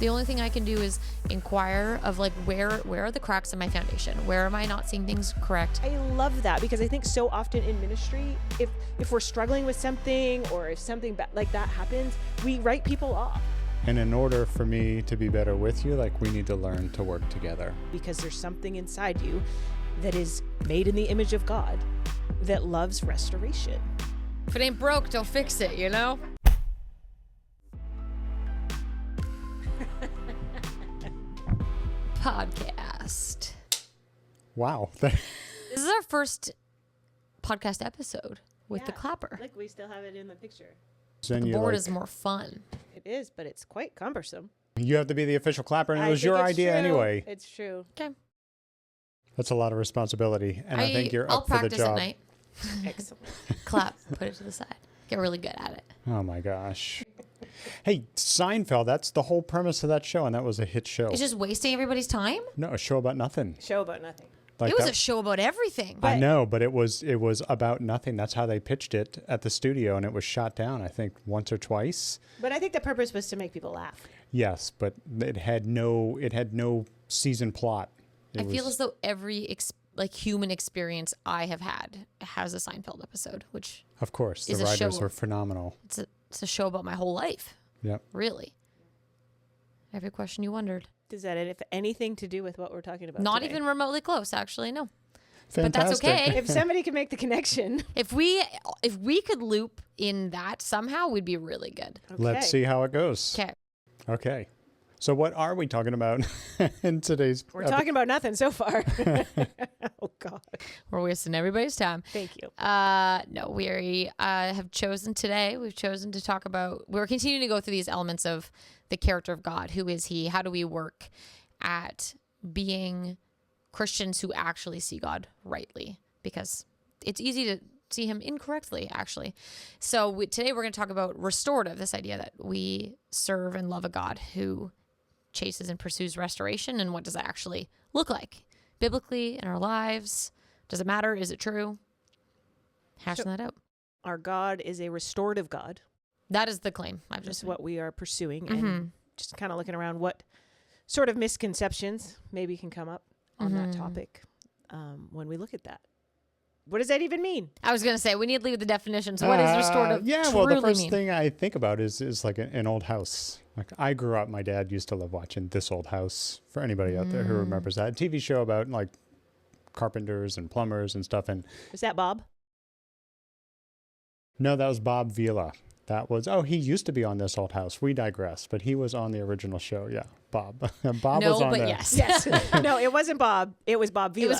The only thing I can do is inquire of like, where are the cracks in my foundation? Where am I not seeing things correct? I love that, because I think so often in ministry, if we're struggling with something, or if something like that happens, we write people off. And in order for me to be better with you, like, we need to learn to work together. Because there's something inside you that is made in the image of God that loves restoration. If it ain't broke, don't fix it, you know? Podcast. Wow. This is our first podcast episode with the clapper. Look, we still have it in the picture. The board is more fun. It is, but it's quite cumbersome. You have to be the official clapper, and it was I your think it's idea true. anyway. It's true. Okay. That's a lot of responsibility, and I think you're I'll up for the practice job. at night. Excellent. Clap, put it to the side. Get really good at it. Oh my gosh. Hey, Seinfeld, that's the whole premise of that show, and that was a hit show. It's just wasting everybody's time? No, a show about nothing. Show about nothing. Like It was that- a show about everything. I know, but it was about nothing. That's how they pitched it at the studio, and it was shot down, I think, once or twice. But I think the purpose was to make people laugh. Yes, but it had no season plot. I feel as though every human experience I have had has a Seinfeld episode, which Of course, the is a writers show. were phenomenal. it's a show about my whole life. Yep. Really. Every question you wonondered. Does that have anything to do with what we're talking about Not today? even remotely close, actually, no. Fantastic. But that's okay. If somebody can make the connection. If we could loop in that somehow, we'd be really good. Okay. Let's see how it goes. Okay. Okay. So what are we talking about in today's We're talking about nothing so far. Oh, God. We're wasting everybody's time. Thank you. No, we have chosen today. We've chosen to talk about. We're continuing to go through these elements of the character of God. Who is He? How do we work at being Christians who actually see God rightly? Because it's easy to see Him incorrectly, actually. So today we're going to talk about restorative. This idea that we serve and love a God who chases and pursues restoration, and what does that actually look like biblically in our lives? Does it matter? Is it true? Hashing that out. Our God is a restorative God. That is the claim. I've Just just what we are pursuing. Mm-hmm. And just kind of looking around what sort of misconceptions maybe can come up on that topic when we look at that. What does that even mean? I was going to say, we need to leave the definition. So what is restorative Yeah, truly well, the first mean? thing I think about is like an old house. Like, I grew up, my dad used to love watching This Old House, for anybody out there who remembers that. A TV show about like carpenters and plumbers and stuff. And Is that Bob? no, that was Bob Vila. That was, he used to be on This Old House. We digress, but he was on the original show. Yeah, Bob. Bob No, was on but there. yes. Yes. No, it wasn't Bob. It was Bob Vila.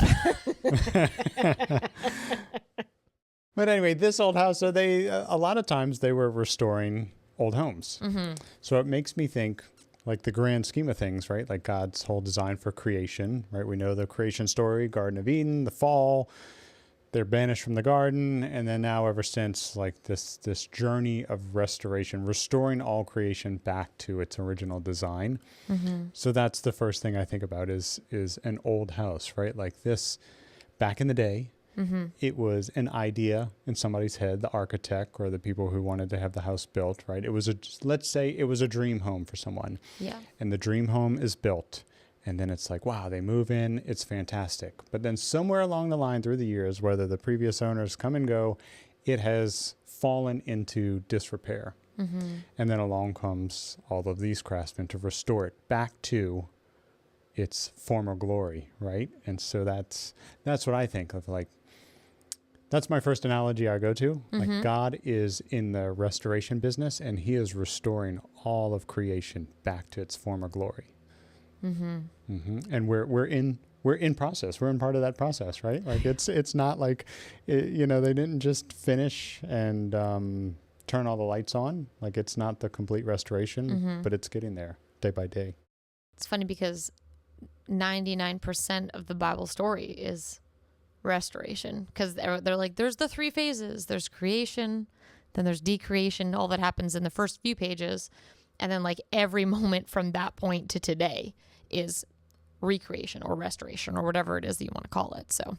But anyway, This Old House, so they, a lot of times they were restoring old homes. Mm-hmm. So it makes me think, like, the grand scheme of things, right? Like God's whole design for creation, right? We know the creation story, Garden of Eden, the fall, they're banished from the garden. And then now ever since, like this journey of restoration, restoring all creation back to its original design. Mm-hmm. So that's the first thing I think about is an old house, right? Like this, back in the day, it was an idea in somebody's head, the architect or the people who wanted to have the house built, right? It was let's say it was a dream home for someone. Yeah. And the dream home is built. And then it's like, wow, they move in, it's fantastic. But then somewhere along the line through the years, whether the previous owners come and go, it has fallen into disrepair. And then along comes all of these craftsmen to restore it back to its former glory, right? And so that's what I think of. Like, that's my first analogy I go to. Like, God is in the restoration business, and He is restoring all of creation back to its former glory. And we're in process. We're in part of that process, right? Like, it's not like, they didn't just finish and turn all the lights on. Like, it's not the complete restoration, but it's getting there day by day. It's funny because 99% of the Bible story is restoration, because they're like, there's the three phases. There's creation, then there's decreation, all that happens in the first few pages. And then like every moment from that point to today is recreation or restoration or whatever it is that you want to call it. So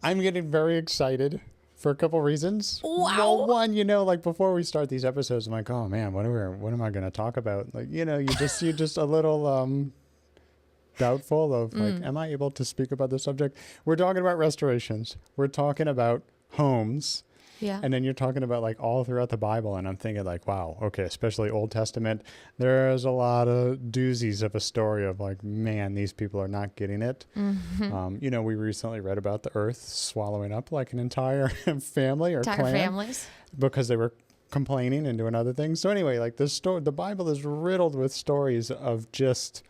I'm getting very excited for a couple reasons. Wow. Well, one, like before we start these episodes, I'm like, oh man, what am I going to talk about? Like, you're just a little doubtful of like, am I able to speak about this subject? We're talking about restorations. We're talking about homes. Yeah. And then you're talking about like all throughout the Bible, and I'm thinking like, wow, okay, especially Old Testament, there's a lot of doozies of a story of like, man, these people are not getting it. We recently read about the earth swallowing up like an entire family or Entire clan families. because they were complaining and doing other things. So anyway, like the Bible is riddled with stories of just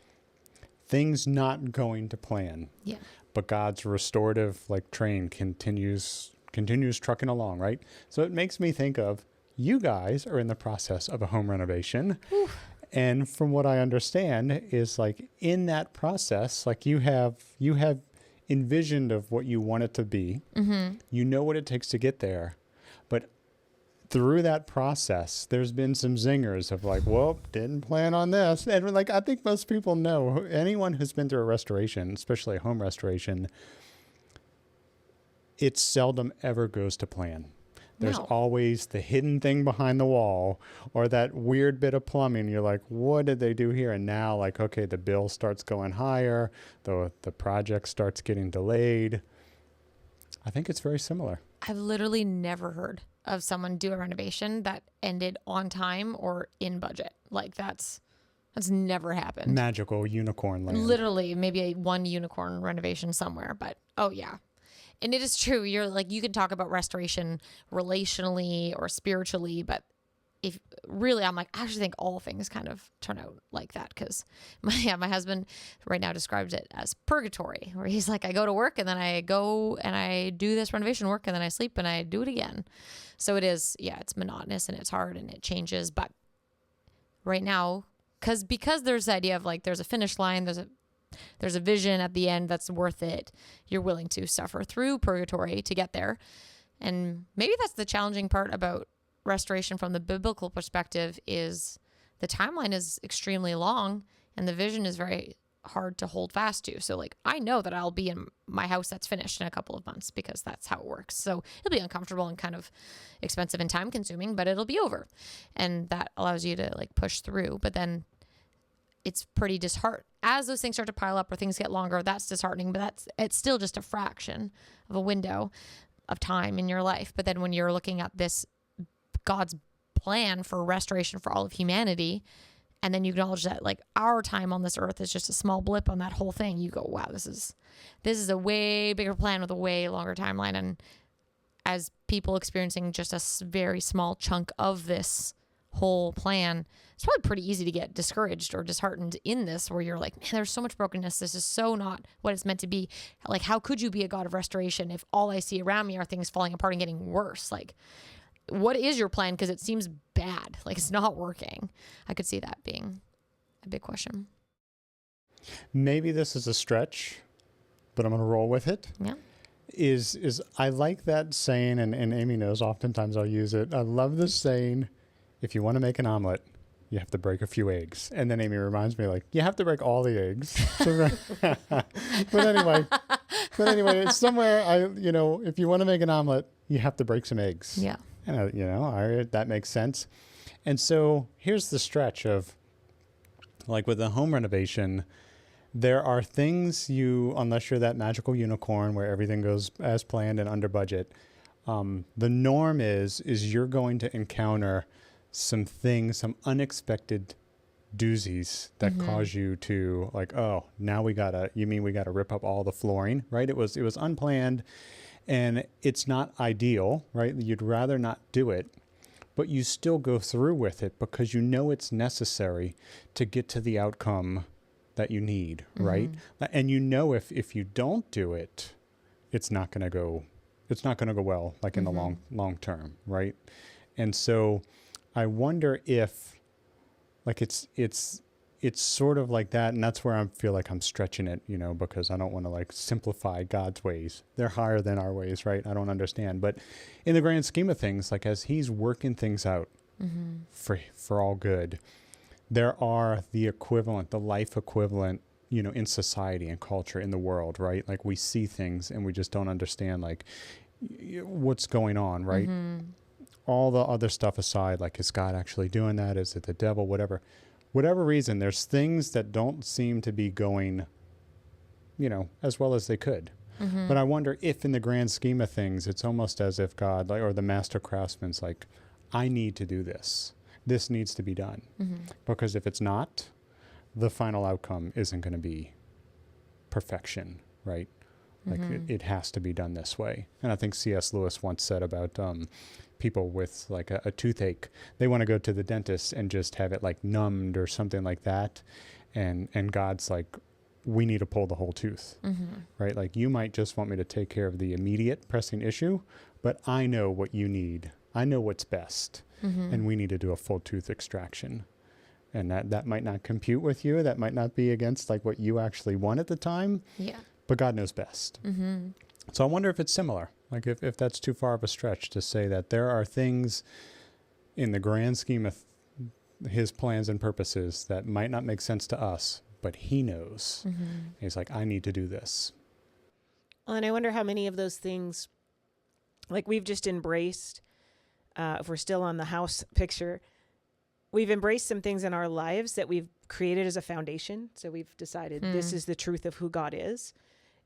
things not going to plan. Yeah. But God's restorative like train continues trucking along, right? So it makes me think of you guys are in the process of a home renovation. Oof. And from what I understand is like in that process, like you have envisioned of what you want it to be. Mm-hmm. You know what it takes to get there. But through that process, there's been some zingers of like, well, didn't plan on this. And like, I think most people know, anyone who's been through a restoration, especially a home restoration, it seldom ever goes to plan. There's always the hidden thing behind the wall or that weird bit of plumbing. You're like, what did they do here? And now like, okay, the bill starts going higher. The project starts getting delayed. I think it's very similar. I've literally never heard of someone do a renovation that ended on time or in budget. Like that's never happened. Magical unicorn land. Literally maybe one unicorn renovation somewhere, but oh yeah. And it is true. You're like, you can talk about restoration relationally or spiritually, but if really, I'm like, I actually think all things kind of turn out like that. Cause my husband right now describes it as purgatory, where he's like, I go to work and then I go and I do this renovation work and then I sleep and I do it again. So it is, it's monotonous and it's hard and it changes. But right now, because there's the idea of like, there's a finish line, there's a vision at the end that's worth it. You're willing to suffer through purgatory to get there. And maybe that's the challenging part about restoration from the biblical perspective is the timeline is extremely long and the vision is very hard to hold fast to. So like, I know that I'll be in my house that's finished in a couple of months because that's how it works. So it'll be uncomfortable and kind of expensive and time consuming, but it'll be over. And that allows you to like push through. But then it's pretty disheartening. As those things start to pile up or things get longer, that's disheartening, but it's still just a fraction of a window of time in your life. But then when you're looking at this, God's plan for restoration for all of humanity, and then you acknowledge that like our time on this earth is just a small blip on that whole thing, you go, wow, this is a way bigger plan with a way longer timeline. And as people experiencing just a very small chunk of this whole plan, it's probably pretty easy to get discouraged or disheartened in this, where you're like, man, there's so much brokenness. This is so not what it's meant to be. Like, how could you be a God of restoration if all I see around me are things falling apart and getting worse? Like, what is your plan? Because it seems bad. Like, it's not working. I could see that being a big question. Maybe this is a stretch, but I'm going to roll with it. Yeah. Is I like that saying, and Amy knows oftentimes I'll use it. I love this saying, if you want to make an omelet, you have to break a few eggs. And then Amy reminds me, like, you have to break all the eggs. But anyway, it's somewhere, if you want to make an omelet, you have to break some eggs. Yeah. And, that makes sense. And so here's the stretch of, like with the home renovation, there are things unless you're that magical unicorn where everything goes as planned and under budget, the norm is you're going to encounter some unexpected doozies that cause you to like, oh, now we gotta rip up all the flooring, right? It was unplanned and it's not ideal, right? You'd rather not do it, but you still go through with it because you know it's necessary to get to the outcome that you need, right? And if you don't do it, it's not going to go well, like in the long term, right? And so I wonder if like it's sort of like that, and that's where I feel like I'm stretching it, because I don't want to like simplify God's ways. They're higher than our ways, right? I don't understand. But in the grand scheme of things, like as he's working things out for all good, there are the life equivalent, in society and culture in the world, right? Like we see things and we just don't understand, like what's going on, right? All the other stuff aside, like, is God actually doing that? Is it the devil? Whatever reason, there's things that don't seem to be going, as well as they could. But I wonder if in the grand scheme of things, it's almost as if God, like, or the master craftsman's like, I need to do this. This needs to be done. Because if it's not, the final outcome isn't going to be perfection, right? Like it has to be done this way. And I think C.S. Lewis once said about people with like a toothache, they want to go to the dentist and just have it like numbed or something like that. And God's like, we need to pull the whole tooth, right? Like, you might just want me to take care of the immediate pressing issue, but I know what you need. I know what's best. And we need to do a full tooth extraction. And that might not compute with you. That might not be against like what you actually want at the time. Yeah. But God knows best. So I wonder if it's similar. Like if that's too far of a stretch to say that there are things in the grand scheme of his plans and purposes that might not make sense to us, but he knows. He's like, I need to do this. Well, and I wonder how many of those things, like we've just embraced, if we're still on the house picture, we've embraced some things in our lives that we've created as a foundation. So we've decided this is the truth of who God is.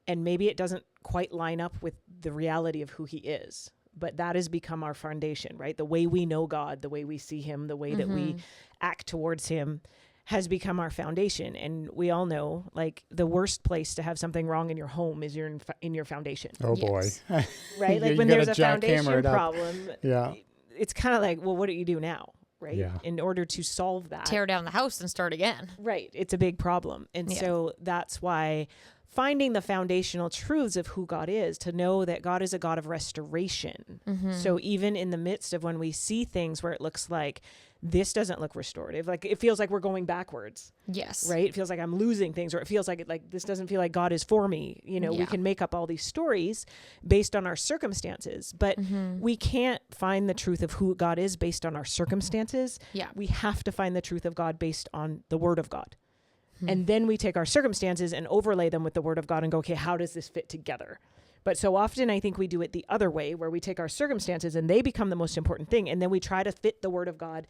And maybe it doesn't quite line up with the reality of who he is, but that has become our foundation, right? The way we know God, the way we see him, the way that we act towards him has become our foundation. And we all know, like, the worst place to have something wrong in your home is in your foundation. Oh boy. Right? Like when there's a foundation problem, it's kind of like, well, what do you do now? Right. Yeah. In order to solve that. Tear down the house and start again. Right. It's a big problem. And so that's why finding the foundational truths of who God is, to know that God is a God of restoration. So even in the midst of when we see things where it looks like this doesn't look restorative, like it feels like we're going backwards. Yes. Right. It feels like I'm losing things, or it feels like this doesn't feel like God is for me. We can make up all these stories based on our circumstances, but we can't find the truth of who God is based on our circumstances. Yeah. We have to find the truth of God based on the word of God. And then we take our circumstances and overlay them with the word of God and go, okay, how does this fit together? But so often I think we do it the other way, where we take our circumstances and they become the most important thing. And then we try to fit the word of God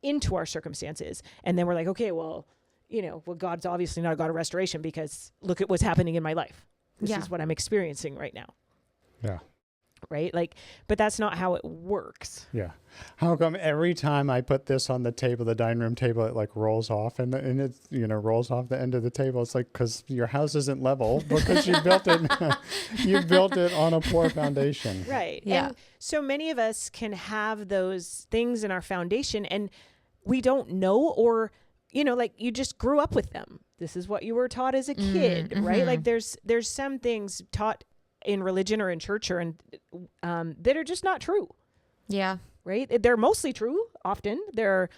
into our circumstances. And then we're like, okay, well, God's obviously not a God of restoration because look at what's happening in my life. This is what I'm experiencing right now. Yeah. Right? Like, but that's not how it works. Yeah. How come every time I put this on the table, the dining room table, it like rolls off and it, rolls off the end of the table? It's like, because your house isn't level because you built it on a poor foundation. Right. Yeah. And so many of us can have those things in our foundation and we don't know, or, like you just grew up with them. This is what you were taught as a kid, right? Like there's some things taught in religion or in church or that are just not true. Yeah. Right. They're mostly true. Often they're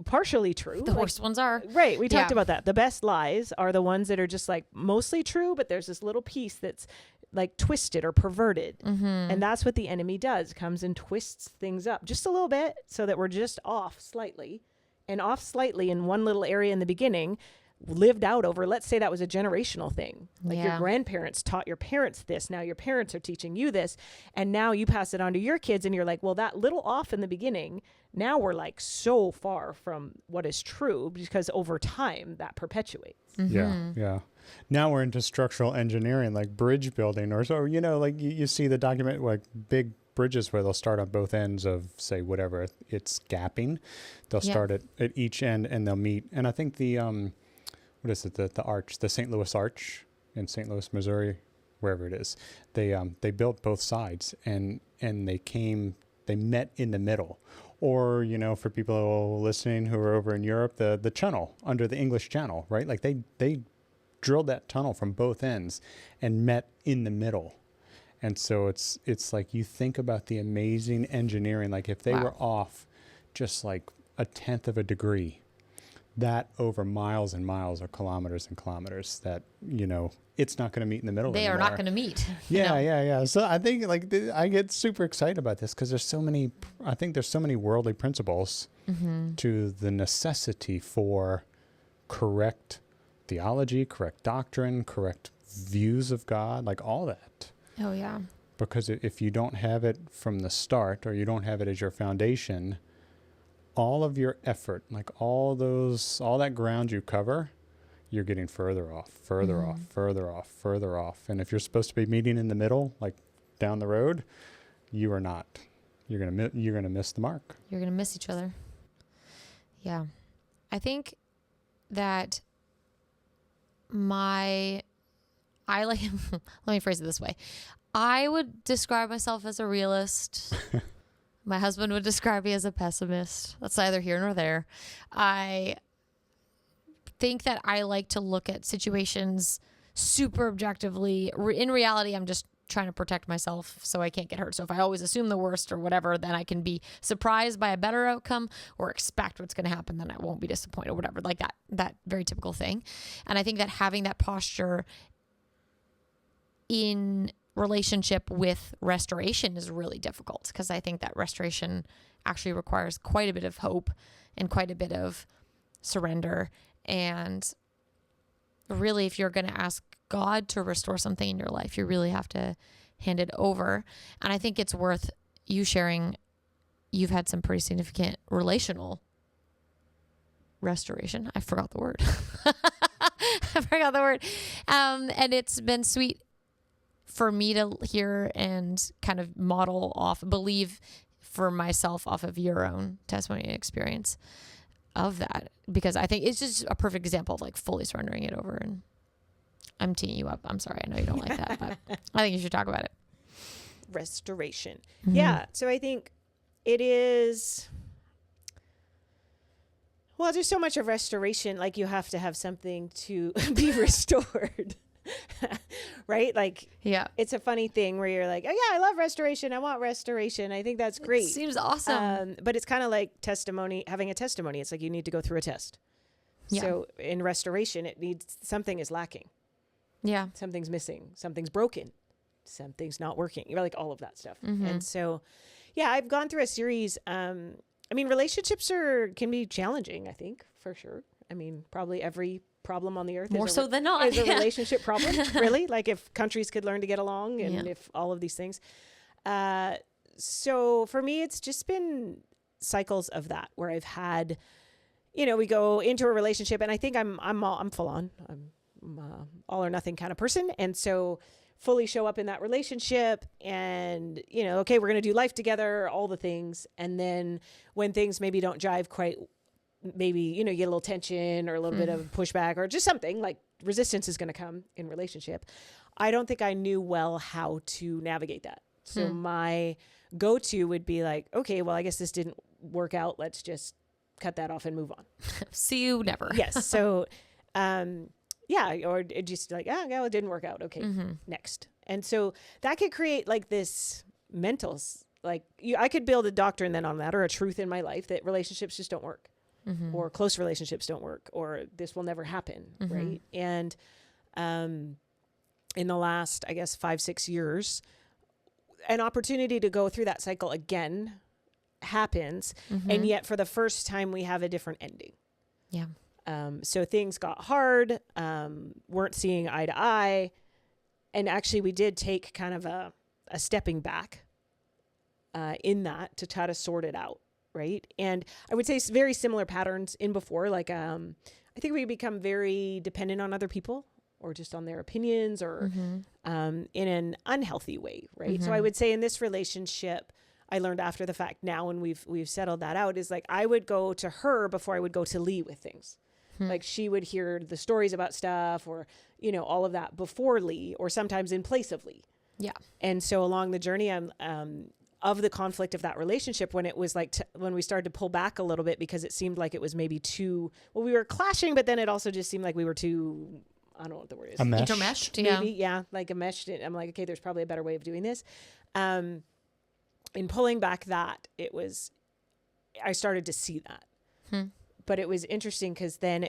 partially true. The worst ones are. Right. We talked about that. The best lies are the ones that are just like mostly true, but there's this little piece that's like twisted or perverted. And that's what the enemy does, comes and twists things up just a little bit so that we're just off slightly, and off slightly in one little area in the beginning, lived out over, let's say that was a generational thing. Like your grandparents taught your parents this. Now your parents are teaching you this. And now you pass it on to your kids and you're like, well, that little off in the beginning, now we're like so far from what is true, because over time that perpetuates. Yeah. Now we're into structural engineering, like bridge building or so, like you see the document, like big bridges where they'll start on both ends of, say, whatever it's gapping. They'll start at each end and they'll meet. And I think the, what is it? The arch, the St. Louis Arch in St. Louis, Missouri, wherever it is. They built both sides and they met in the middle. Or, for people listening who are over in Europe, the channel under the English Channel, right? Like they drilled that tunnel from both ends and met in the middle. And so it's like you think about the amazing engineering, like if they were off just like a tenth of a degree, that over miles and miles or kilometers and kilometers, that, it's not going to meet in the middle They anymore. are not going to meet. Yeah. So I think I get super excited about this because there's so many worldly principles to the necessity for correct theology, correct doctrine, correct views of God, like all that. Oh, yeah. Because if you don't have it from the start, or you don't have it as your foundation, all of your effort, like all that ground you cover, you're getting further off, further off, further off, further off. And if you're supposed to be meeting in the middle, like down the road, you are not. You're gonna miss the mark. You're gonna miss each other. Yeah, I think that I like. Let me phrase it this way. I would describe myself as a realist. My husband would describe me as a pessimist. That's neither here nor there. I think that I like to look at situations super objectively. In reality, I'm just trying to protect myself so I can't get hurt. So if I always assume the worst or whatever, then I can be surprised by a better outcome, or expect what's going to happen, then I won't be disappointed or whatever, like that very typical thing. And I think that having that posture in relationship with restoration is really difficult, because I think that restoration actually requires quite a bit of hope and quite a bit of surrender. And really, if you're going to ask God to restore something in your life, you really have to hand it over. And I think it's worth you sharing. You've had some pretty significant relational restoration. I forgot the word. And it's been sweet for me to hear and kind of believe for myself off of your own testimony and experience of that, because I think it's just a perfect example of like fully surrendering it over. And I'm teeing you up. I'm sorry. I know you don't like that, but I think you should talk about it. Restoration. Yeah. So I think it is, well, there's so much of restoration. Like, you have to have something to be restored. Right? Like, yeah, it's a funny thing where you're like, oh yeah, I love restoration. I want restoration. I think that's great. It seems awesome. But it's kind of like having a testimony. It's like you need to go through a test. Yeah. So in restoration, something is lacking. Yeah. Something's missing. Something's broken. Something's not working. You're like all of that stuff. And so, yeah, I've gone through a series. Relationships can be challenging, I think, for sure. I mean, probably every problem on the earth more so than not is a relationship problem. Really, like if countries could learn to get along, and if all of these things. So for me, it's just been cycles of that, where I've had, we go into a relationship, and I think I'm full on. I'm all or nothing kind of person, and so fully show up in that relationship, and okay, we're gonna do life together, all the things, and then when things maybe don't jive quite. Maybe, you get a little tension or a little bit of pushback or just something, like resistance is going to come in relationship. I don't think I knew well how to navigate that. So my go-to would be like, okay, well, I guess this didn't work out. Let's just cut that off and move on. See you never. Yes. So, or just like, it didn't work out. Okay, next. And so that could create like this mental, I could build a doctrine then on that, or a truth in my life that relationships just don't work. Or close relationships don't work, or this will never happen. Right. And, in the last, I guess, 5-6 years, an opportunity to go through that cycle again happens. And yet for the first time, we have a different ending. Yeah. So things got hard, weren't seeing eye to eye. And actually we did take kind of a stepping back, in that to try to sort it out. Right. And I would say very similar patterns in before, like, I think we become very dependent on other people, or just on their opinions, or, in an unhealthy way. Right. So I would say in this relationship, I learned after the fact now, when we've settled that out, is like, I would go to her before I would go to Lee with things. Like, she would hear the stories about stuff, or, all of that before Lee, or sometimes in place of Lee. Yeah. And so along the journey, of the conflict of that relationship, when it was like, when we started to pull back a little bit, because it seemed like it was maybe we were clashing, but then it also just seemed like we were too, I don't know what the word is. Intermeshed. Maybe, yeah. Like enmeshed. I'm like, okay, there's probably a better way of doing this. In pulling back that, I started to see that. But it was interesting, because then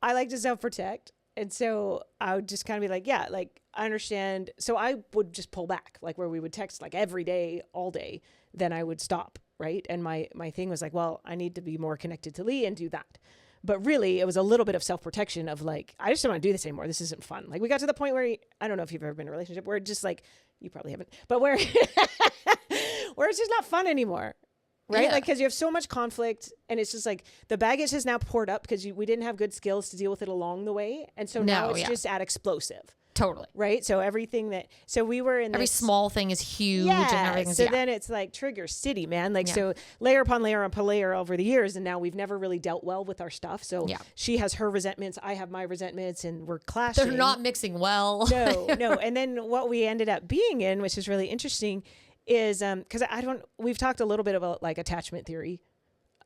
I like to self-protect. And so I would just kind of be like, yeah, like, I understand. So I would just pull back, like where we would text like every day, all day, then I would stop. Right. And my thing was like, well, I need to be more connected to Lee and do that. But really, it was a little bit of self-protection of like, I just don't want to do this anymore. This isn't fun. Like, we got to the point where, I don't know if you've ever been in a relationship where just like, you probably haven't, but where where it's just not fun anymore. Right? Yeah. Like, because you have so much conflict and it's just like the baggage has now poured up because we didn't have good skills to deal with it along the way. And so now it's just at explosive. Totally. Right? So everything so we were in every small thing is huge and everything's so then it's like trigger city, man. Like, so layer upon layer upon layer over the years. And now we've never really dealt well with our stuff. So she has her resentments. I have my resentments and we're clashing. They're not mixing well. No. And then what we ended up being in, which is really interesting, is because we've talked a little bit about like attachment theory.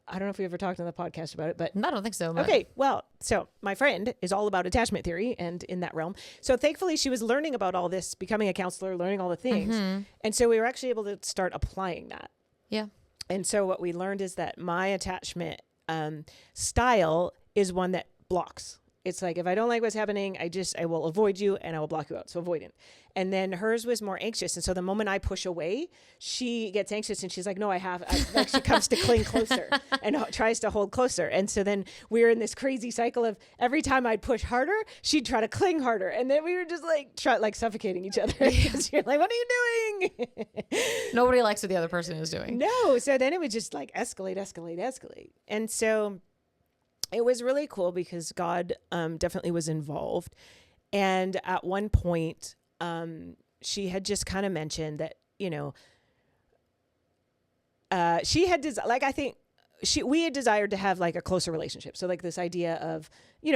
I don't know if we ever talked on the podcast about it, but I don't think so. Okay. Well, so my friend is all about attachment theory and in that realm. So thankfully she was learning about all this, becoming a counselor, learning all the things. And so we were actually able to start applying that. Yeah. And so what we learned is that my attachment style is one that blocks. It's like, if I don't like what's happening, I will avoid you and I will block you out. So avoidant. And then hers was more anxious. And so the moment I push away, she gets anxious and she's like, no, like she comes to cling closer and tries to hold closer. And so then we were in this crazy cycle of every time I'd push harder, she'd try to cling harder. And then we were just like suffocating each other. Because you're like, what are you doing? Nobody likes what the other person is doing. No. So then it would just like escalate. And so it was really cool because God definitely was involved. And at one point, she had just kind of mentioned that, she had, we had desired to have like a closer relationship. So like this idea of,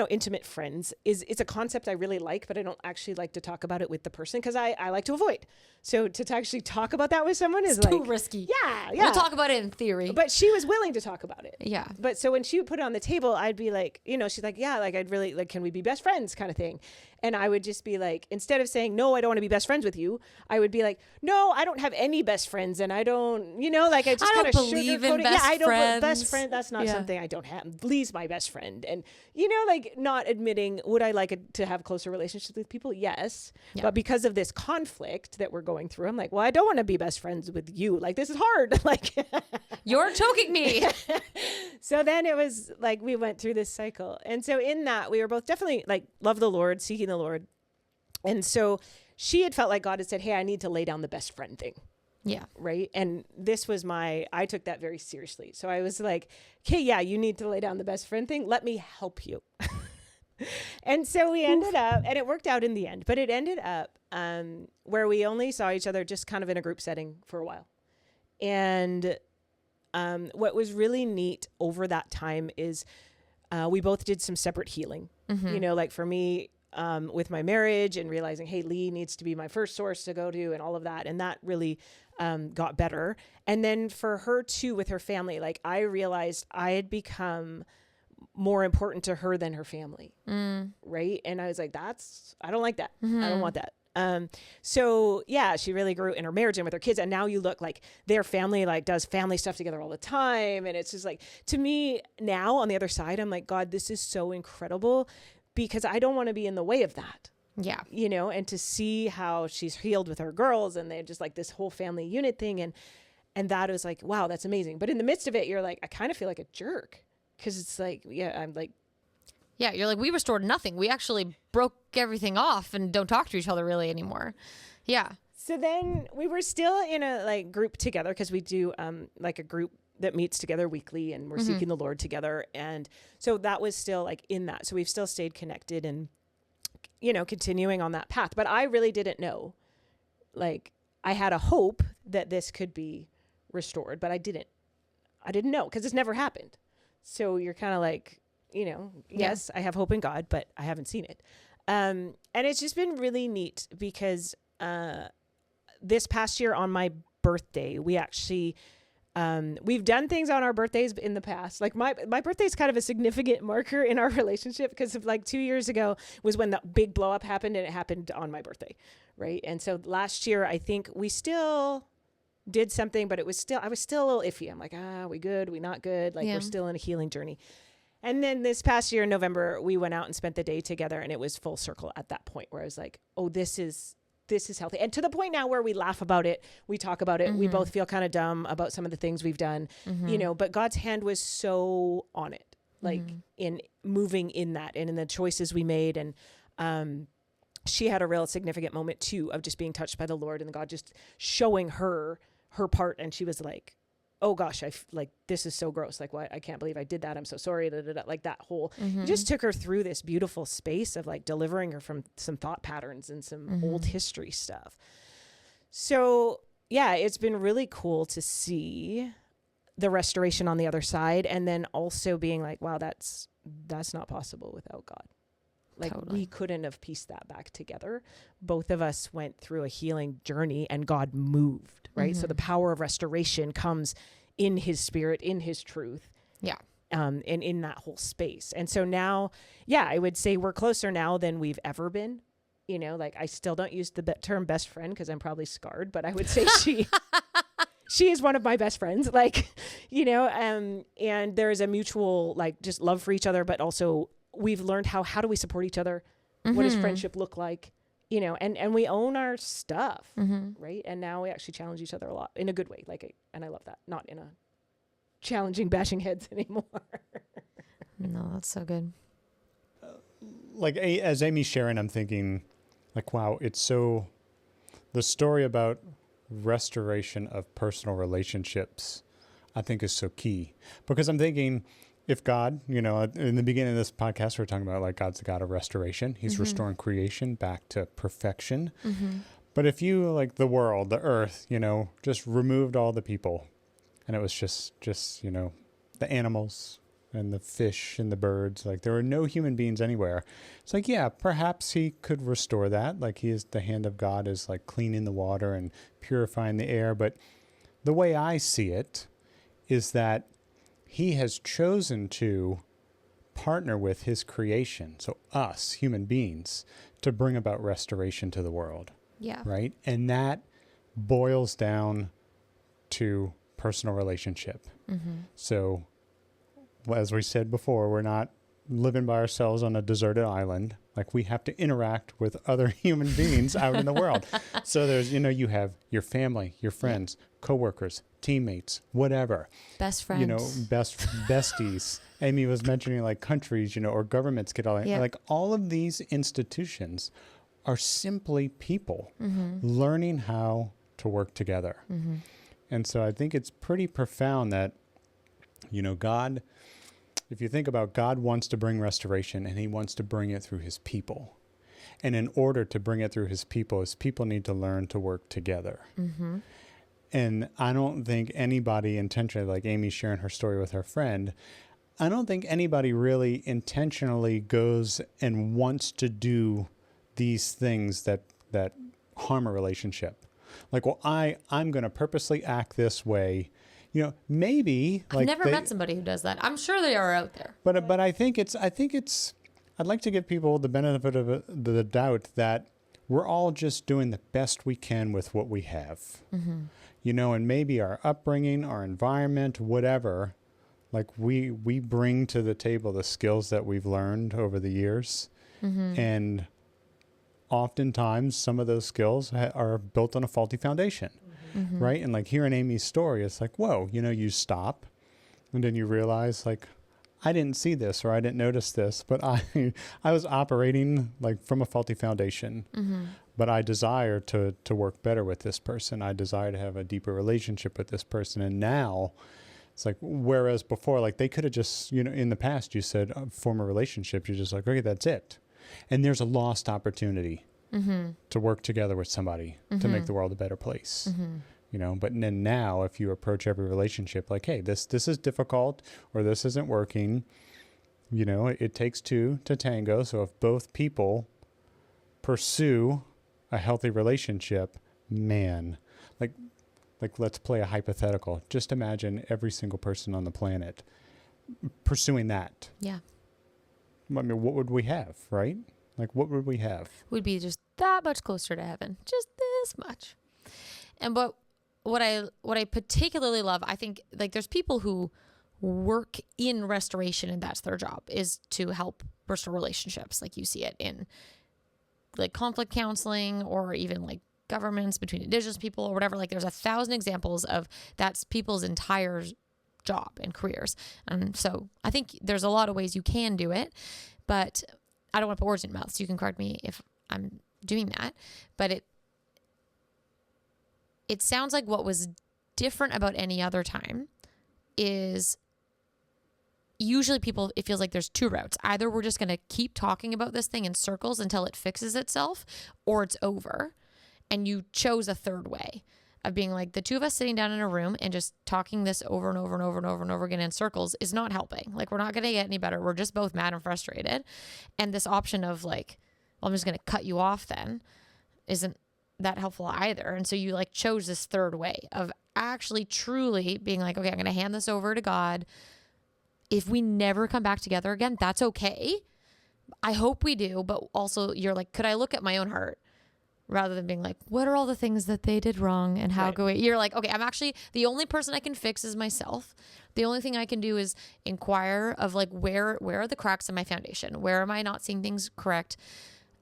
intimate friends it's a concept I really like, but I don't actually like to talk about it with the person because I like to avoid. So to actually talk about that with someone is too risky. Yeah. We'll talk about it in theory. But she was willing to talk about it. Yeah. But so when she would put it on the table, I'd be like, she's like, yeah, like I'd really like, can we be best friends kind of thing? And I would just be like, instead of saying, no, I don't want to be best friends with you, I would be like, no, I don't have any best friends. And I don't, like I just kind of believe in best friends. Best friend. That's not something I don't have. Lee's my best friend. And, like not admitting, would I like to have closer relationships with people? Yes. Yeah. But because of this conflict that we're going through, I'm like, well, I don't want to be best friends with you. Like, this is hard. Like, you're choking me. So then it was like, we went through this cycle. And so in that, we were both definitely like, love the Lord, seeking the Lord. And so she had felt like God had said, hey, I need to lay down the best friend thing. Yeah. Right. And this was I took that very seriously. So I was like, okay, yeah, you need to lay down the best friend thing. Let me help you. And so we ended up, and it worked out in the end, but it ended up where we only saw each other just kind of in a group setting for a while. And what was really neat over that time is we both did some separate healing. Like for me, with my marriage and realizing, hey, Lee needs to be my first source to go to and all of that. And that really got better. And then for her too, with her family, like I realized I had become more important to her than her family. Right. And I was like, I don't like that. I don't want that. So yeah, she really grew in her marriage and with her kids. And now you look like their family, like does family stuff together all the time. And it's just like, to me now on the other side, I'm like, God, this is so incredible because I don't want to be in the way of that. Yeah. And to see how she's healed with her girls and they're just like this whole family unit thing. And that was like, wow, that's amazing. But in the midst of it, you're like, I kind of feel like a jerk because it's like, I'm like, yeah, you're like, we restored nothing. We actually broke everything off and don't talk to each other really anymore. Yeah. So then we were still in a like group together because we do like a group that meets together weekly and we're seeking the Lord together. And so that was still like in that. So we've still stayed connected and, continuing on that path. But I really didn't know. Like I had a hope that this could be restored, but I didn't know because it's never happened. So you're kind of like, yes, I have hope in God, but I haven't seen it. And it's just been really neat because this past year on my birthday, we actually, we've done things on our birthdays in the past. Like my birthday is kind of a significant marker in our relationship because of like 2 years ago was when the big blow up happened and it happened on my birthday. Right. And so last year, I think we still did something, but I was still a little iffy. I'm like, we good? We not good? Like we're still in a healing journey. And then this past year in November, we went out and spent the day together and it was full circle at that point where I was like, oh, this is healthy. And to the point now where we laugh about it, we talk about it. We both feel kind of dumb about some of the things we've done, but God's hand was so on it, like in moving in that and in the choices we made. And, she had a real significant moment too of just being touched by the Lord and God just showing her part. And she was like, oh gosh, like, this is so gross. Like, why? I can't believe I did that. I'm so sorry. Da, da, da. Like that whole, it just took her through this beautiful space of like delivering her from some thought patterns and some old history stuff. So yeah, it's been really cool to see the restoration on the other side. And then also being like, wow, that's not possible without God. Like we couldn't have pieced that back together. Both of us went through a healing journey and God moved, right? So the power of restoration comes in his spirit, in his truth. Yeah. And in that whole space. And so now, yeah, I would say we're closer now than we've ever been. You know, like I still don't use the term best friend because I'm probably scarred, but I would say she is one of my best friends, like, you know, and there is a mutual, like, just love for each other, but also we've learned how do we support each other? What does friendship look like? You know, and we own our stuff, right? And now we actually challenge each other a lot in a good way. Like, and I love that, not in a challenging, bashing heads anymore. No, that's so good. Like, as Amy's sharing, I'm thinking, like, wow, it's so, the story about restoration of personal relationships, I think is so key. Because I'm thinking, if God, you know, in the beginning of this podcast, we're talking about like God's the God of restoration. He's restoring creation back to perfection. But if you, like the world, the earth, you know, just removed all the people and it was just, you know, the animals and the fish and the birds, like there were no human beings anywhere. It's like, yeah, perhaps he could restore that. Like the hand of God is like cleaning the water and purifying the air. But the way I see it is that he has chosen to partner with his creation, so us, human beings, to bring about restoration to the world. Yeah. Right? And that boils down to personal relationship. So, as we said before, we're not living by ourselves on a deserted island. Like we have to interact with other human beings out in the world. So there's, you know, you have your family, your friends, coworkers, teammates, whatever. Best friends. You know, besties. Amy was mentioning like countries, you know, or governments get all like all of these institutions are simply people learning how to work together. And so I think it's pretty profound that, you know, God, if you think about God wants to bring restoration and he wants to bring it through his people. And in order to bring it through his people need to learn to work together. And I don't think anybody intentionally, like Amy sharing her story with her friend, I don't think anybody really intentionally goes and wants to do these things that harm a relationship. Like, well, I'm going to purposely act this way. You know, maybe I've never met somebody who does that. I'm sure they are out there. But I think it's I'd like to give people the benefit of the doubt that we're all just doing the best we can with what we have. You know, and maybe our upbringing, our environment, whatever, like we bring to the table the skills that we've learned over the years. And oftentimes some of those skills are built on a faulty foundation. Right? And like hearing Amy's story, it's like, whoa, you know, you stop and then you realize like, I didn't see this or I didn't notice this, but I was operating like from a faulty foundation. But I desire to work better with this person. I desire to have a deeper relationship with this person. And now it's like, whereas before, like they could have just, you know, in the past you said form a relationship. You're just like, okay, that's it. And there's a lost opportunity to work together with somebody to make the world a better place. You know, but then now if you approach every relationship like, hey, this is difficult or this isn't working, you know, it takes two to tango. So if both people pursue a healthy relationship, man, like let's play a hypothetical. Just imagine every single person on the planet pursuing that. Yeah. I mean, what would we have, right? Like, what would we have? We'd be just that much closer to heaven. Just this much. And what I particularly love, I think, like, there's people who work in restoration and that's their job, is to help restore relationships. Like you see it in like conflict counseling or even like governments between indigenous people or whatever. Like there's 1,000 examples of that's people's entire job and careers. And so I think there's a lot of ways you can do it, but I don't want to put words in your mouth, so you can correct me if I'm doing that. But it sounds like what was different about any other time is usually it feels like there's two routes. Either we're just going to keep talking about this thing in circles until it fixes itself, or it's over. And you chose a third way of being like, the two of us sitting down in a room and just talking this over and over and over and over and over again in circles is not helping. Like, we're not going to get any better. We're just both mad and frustrated. And this option of like, well, I'm just going to cut you off then isn't that helpful either. And so you like chose this third way of actually truly being like, okay, I'm going to hand this over to God. If we never come back together again, that's okay. I hope we do. But also you're like, could I look at my own heart rather than being like, what are all the things that they did wrong and how you're like, okay, I'm actually the only person I can fix is myself. The only thing I can do is inquire of like, where are the cracks in my foundation? Where am I not seeing things correct?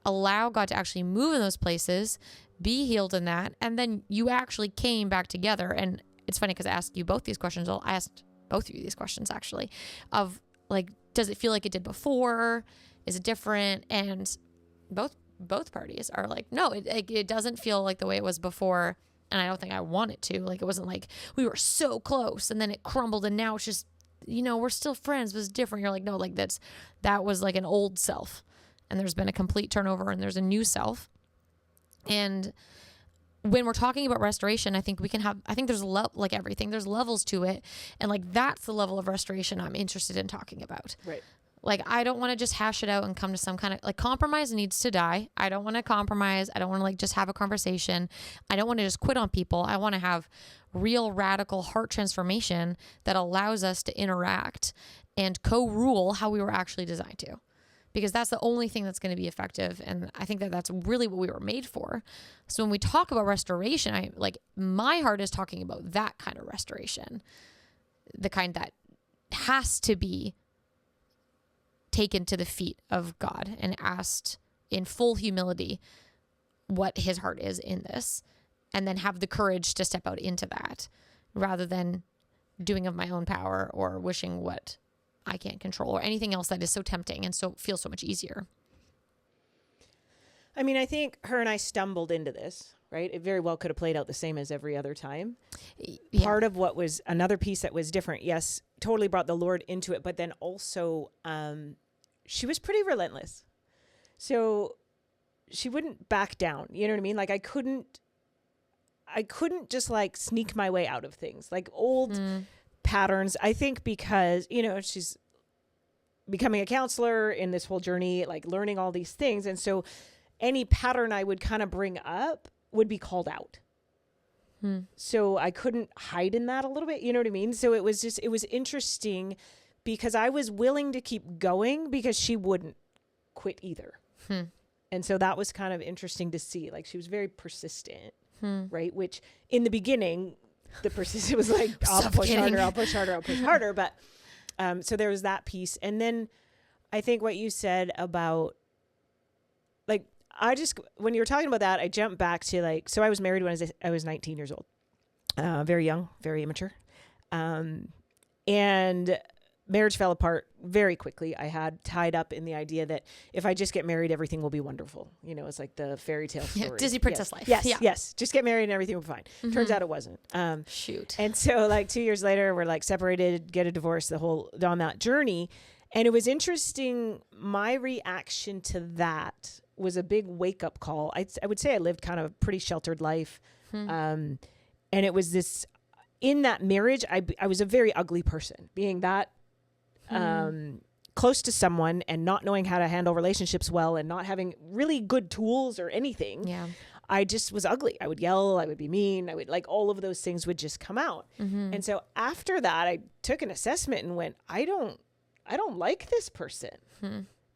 Allow God to actually move in those places, be healed in that. And then you actually came back together. And it's funny because I asked you both these questions. I asked both of you these questions actually of like, does it feel like it did before? Is it different? And both parties are like, no, it doesn't feel like the way it was before. And I don't think I want it to. Like, it wasn't like we were so close and then it crumbled and now it's just, we're still friends, but it's different. You're like, no, like that was like an old self. And there's been a complete turnover and there's a new self. And when we're talking about restoration, I think there's like everything, there's levels to it. And like, that's the level of restoration I'm interested in talking about. Right. Like, I don't want to just hash it out and come to some kind of like compromise needs to die. I don't want to compromise. I don't want to like just have a conversation. I don't want to just quit on people. I want to have real radical heart transformation that allows us to interact and co-rule how we were actually designed to. Because that's the only thing that's going to be effective. And I think that that's really what we were made for. So when we talk about restoration, my heart is talking about that kind of restoration, the kind that has to be taken to the feet of God and asked in full humility what his heart is in this, and then have the courage to step out into that rather than doing of my own power or wishing what I can't control or anything else that is so tempting and so feels so much easier. I mean, I think her and I stumbled into this, right? It very well could have played out the same as every other time. Yeah. Part of what was another piece that was different, yes, totally brought the Lord into it, but then also she was pretty relentless. So she wouldn't back down. You know what I mean? Like, I couldn't just like sneak my way out of things, like old patterns. I think because, she's becoming a counselor in this whole journey, like learning all these things. And so any pattern I would kind of bring up would be called out. So I couldn't hide in that a little bit. You know what I mean? So it was interesting because I was willing to keep going because she wouldn't quit either. And so that was kind of interesting to see. Like, she was very persistent, right? Which in the beginning, the persistence was like, I'll push harder. But so there was that piece. And then I think what you said about, like, when you were talking about that, I jumped back to like, so I was married when I was 19 years old, very young, very immature. And marriage fell apart very quickly. I had tied up in the idea that if I just get married, everything will be wonderful. It's like the fairy tale story. Yeah, Disney princess life. Yes. Just get married and everything will be fine. Turns out it wasn't. Shoot. And so like 2 years later, we're like separated, get a divorce, on that journey. And it was interesting. My reaction to that was a big wake up call. I would say I lived kind of a pretty sheltered life. And it was this, in that marriage, I was a very ugly person, being that close to someone and not knowing how to handle relationships well and not having really good tools or anything. Yeah. I just was ugly. I would yell, I would be mean. I would like, all of those things would just come out. And so after that, I took an assessment and went, I don't like this person.